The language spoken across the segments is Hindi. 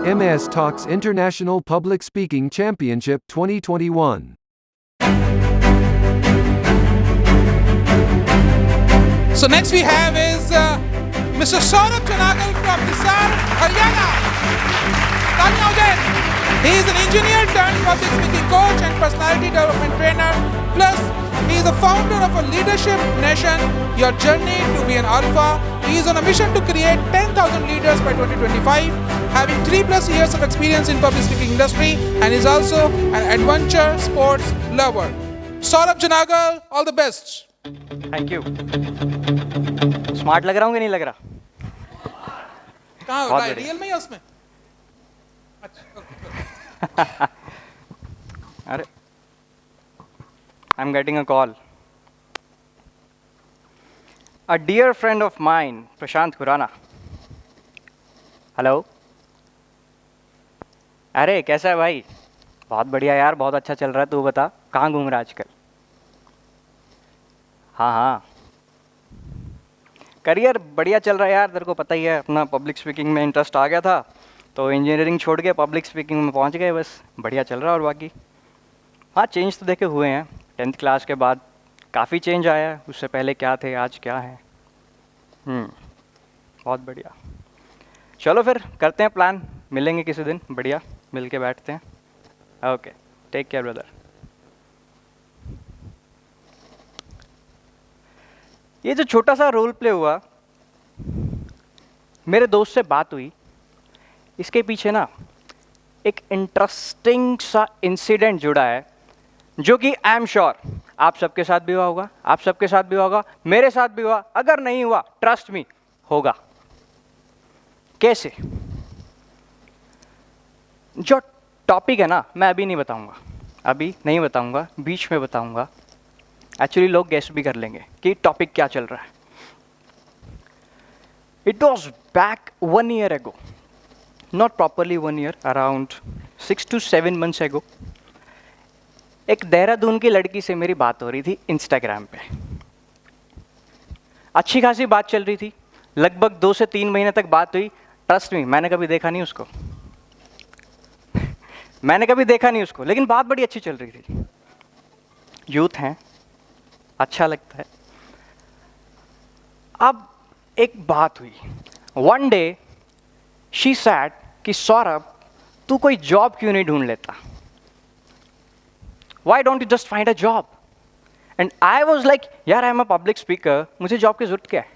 MS Talks International Public Speaking Championship 2021. So next we have is Mr. Saurabh Janagal from Hisar, Haryana. Tanya Udain. He is an engineer turned public speaking coach and personality development trainer. Plus, he is the founder of a leadership nation, Your Journey to be an Alpha. He is on a mission to create 10,000 leaders by 2025, having 3+ years of experience in public speaking industry, and is also an adventure sports lover. Saurabh Janagal, all the best. Thank you. Smart लग रहा हूँ कि नहीं लग रहा? कहाँ रियल में या उसमें? अच्छा, अरे I am getting a call. A dear friend of mine, Prashant Khurana. Hello. अरे कैसा है भाई? बहुत बढ़िया यार, बहुत अच्छा चल रहा है। तू बता, कहाँ घूम रहा है आजकल? हाँ, करियर बढ़िया चल रहा है यार। तेरे को पता ही है, अपना पब्लिक स्पीकिंग में इंटरेस्ट आ गया था तो इंजीनियरिंग छोड़ के पब्लिक स्पीकिंग में पहुंच गए। बस बढ़िया चल रहा है। और बाकी हाँ, चेंज तो देखे हुए हैं। 10th क्लास के बाद काफ़ी चेंज आया है। उससे पहले क्या थे, आज क्या है। बहुत बढ़िया। चलो फिर करते हैं प्लान, मिलेंगे किसी दिन। बढ़िया, मिल के बैठते हैं। Okay, take care brother. ये जो छोटा सा रोल प्ले हुआ, मेरे दोस्त से बात हुई, इसके पीछे ना एक इंटरेस्टिंग सा इंसिडेंट जुड़ा है जो कि आई एम श्योर आप सबके साथ भी हुआ होगा, आप सबके साथ भी हुआ होगा, मेरे साथ भी हुआ। अगर नहीं हुआ, ट्रस्ट मी, होगा। कैसे? जो टॉपिक है ना, मैं अभी नहीं बताऊंगा, बीच में बताऊंगा। एक्चुअली लोग गेस भी कर लेंगे कि टॉपिक क्या चल रहा है। It was back 1 year ago, not properly 1 year, around 6 to 7 months ago. एक देहरादून की लड़की से मेरी बात हो रही थी इंस्टाग्राम पे। अच्छी खासी बात चल रही थी, लगभग 2 से 3 महीने तक बात हुई। ट्रस्ट मी, मैंने कभी देखा नहीं उसको, लेकिन बात बड़ी अच्छी चल रही थी। यूथ हैं, अच्छा लगता है। अब एक बात हुई। वन डे शी सैड कि सौरभ, तू कोई जॉब क्यों नहीं ढूंढ लेता? Why don't you just find a job? And I was like, यार I am a public speaker, मुझे जॉब की जरूरत क्या है?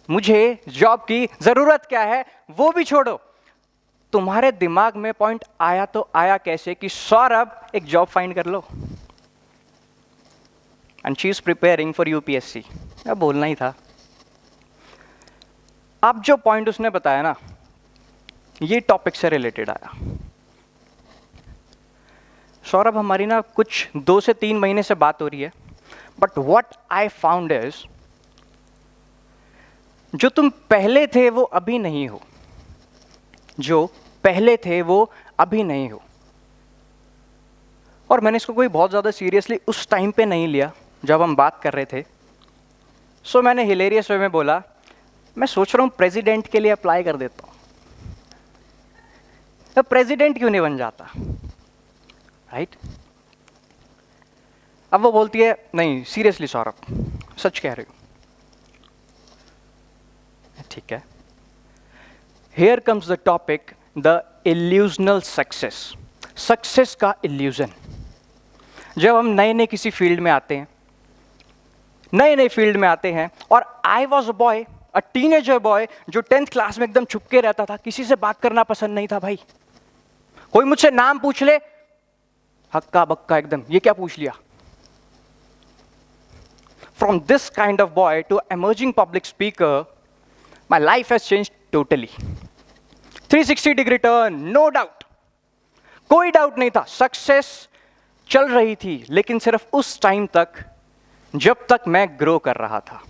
मुझे जॉब की जरूरत क्या है वो भी छोड़ो। तुम्हारे दिमाग में पॉइंट आया तो आया कैसे कि सौरभ एक जॉब फाइंड कर लो? And she is preparing for UPSC. अब बोलना ही था। अब जो पॉइंट उसने बताया ना, ये टॉपिक से रिलेटेड आया। सौरभ, हमारी ना कुछ 2 से 3 महीने से बात हो रही है, but what I found is, जो तुम पहले थे वो अभी नहीं हो। और मैंने इसको कोई बहुत ज़्यादा सीरियसली उस टाइम पे नहीं लिया जब हम बात कर रहे थे। सो मैंने हिलेरियस वे में बोला, मैं सोच रहा हूँ प्रेसिडेंट के लिए अप्लाई कर देता हूँ। तो प्रेसिडेंट क्यों नहीं बन जाता, राइट? अब वो बोलती है, नहीं सीरियसली सौरभ, सच कह रही हूँ। ठीक है। Here comes the topic, the illusional success का इल्यूजन। जब हम नए किसी फील्ड में आते हैं, नए फील्ड में आते हैं, और I was a boy, a teenager boy, जो 10th क्लास में एकदम छुपके रहता था, किसी से बात करना पसंद नहीं था भाई। कोई मुझसे नाम पूछ ले, हक्का बक्का एकदम, ये क्या पूछ लिया? From this kind of boy to emerging public speaker, my life has changed totally. 360 degree turn, no doubt. कोई डाउट नहीं था। सक्सेस चल रही थी, लेकिन सिर्फ उस टाइम तक जब तक मैं ग्रो कर रहा था,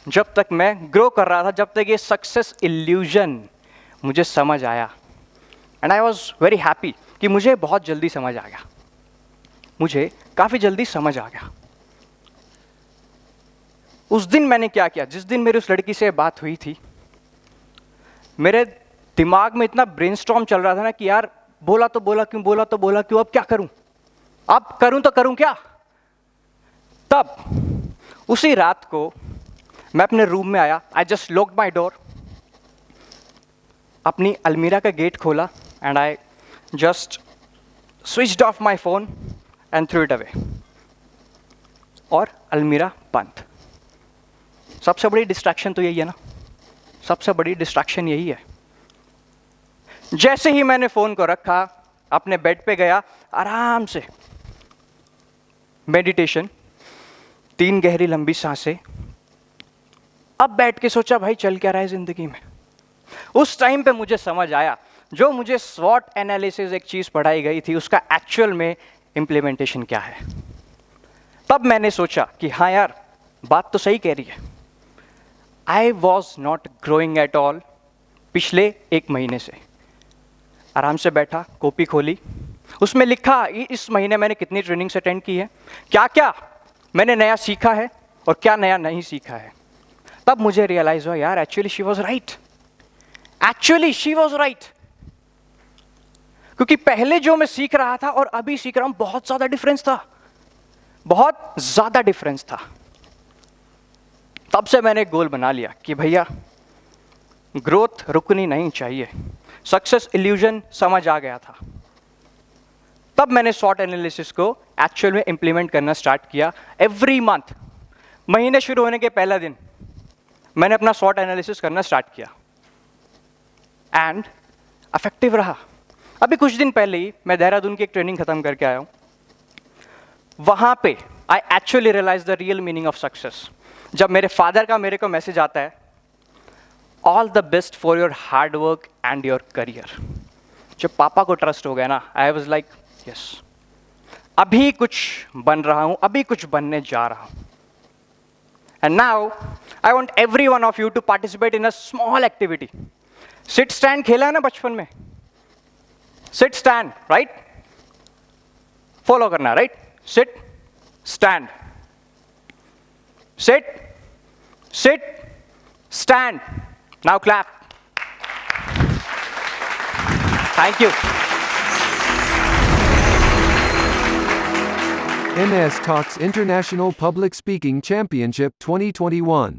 जब तक ये सक्सेस इल्यूजन मुझे समझ आया। And I was very happy कि मुझे बहुत जल्दी समझ आ गया, मुझे काफ़ी जल्दी समझ आ गया। उस दिन मैंने क्या किया, जिस दिन मेरी उस लड़की से बात हुई थी, मेरे दिमाग में इतना ब्रेनस्टॉर्म चल रहा था ना कि यार बोला तो बोला क्यों, अब क्या करूं, अब करूं तो करूं क्या। तब उसी रात को मैं अपने रूम में आया, I just locked my door, अपनी अलमीरा का गेट खोला and I just switched of my phone and through it away, और अलमीरा बंद। सबसे बड़ी डिस्ट्रैक्शन तो यही है ना, सबसे बड़ी डिस्ट्रैक्शन यही है। जैसे ही मैंने फोन को रखा, अपने बेड पे गया, आराम से मेडिटेशन, 3 गहरी लंबी सांसें। अब बैठ के सोचा भाई चल क्या रहा है जिंदगी में। उस टाइम पे मुझे समझ आया, जो मुझे स्वॉट एनालिसिस एक चीज पढ़ाई गई थी, उसका एक्चुअल में इंप्लीमेंटेशन क्या है। तब मैंने सोचा कि हाँ यार, बात तो सही कह रही है। I was not growing at all. पिछले 1 महीने से आराम से बैठा, कॉपी खोली, उसमें लिखा इस महीने मैंने कितनी ट्रेनिंग्स अटेंड की है, क्या क्या मैंने नया सीखा है और क्या नया नहीं सीखा है। तब मुझे रियलाइज हुआ यार, actually she was right, actually she was right. क्योंकि पहले जो मैं सीख रहा था और अभी सीख रहा हूं, बहुत ज्यादा डिफरेंस था, बहुत ज्यादा डिफरेंस था। तब से मैंने एक गोल बना लिया कि भैया ग्रोथ रुकनी नहीं चाहिए। सक्सेस इल्यूजन समझ आ गया था। तब मैंने स्वॉट एनालिसिस को एक्चुअल में इंप्लीमेंट करना स्टार्ट किया। एवरी मंथ, महीने शुरू होने के पहला दिन मैंने अपना स्वॉट एनालिसिस करना स्टार्ट किया एंड इफेक्टिव रहा। अभी कुछ दिन पहले ही मैं देहरादून की एक ट्रेनिंग खत्म करके आया हूं। वहां पे I actually realise the real meaning of success. जब मेरे फादर का मेरे को मैसेज आता है, all the best for your hard work and your career. जब पापा को ट्रस्ट हो गया ना, आई वॉज लाइक यस, अभी कुछ बन रहा हूं, अभी कुछ बनने जा रहा हूं। And now I want every one of you to participate in a small activity. Sit stand खेला है ना बचपन में, सिट स्टैंड, राइट, फॉलो करना, right, sit stand, sit sit stand. Now clap. Thank you. NS Talks International Public Speaking Championship 2021.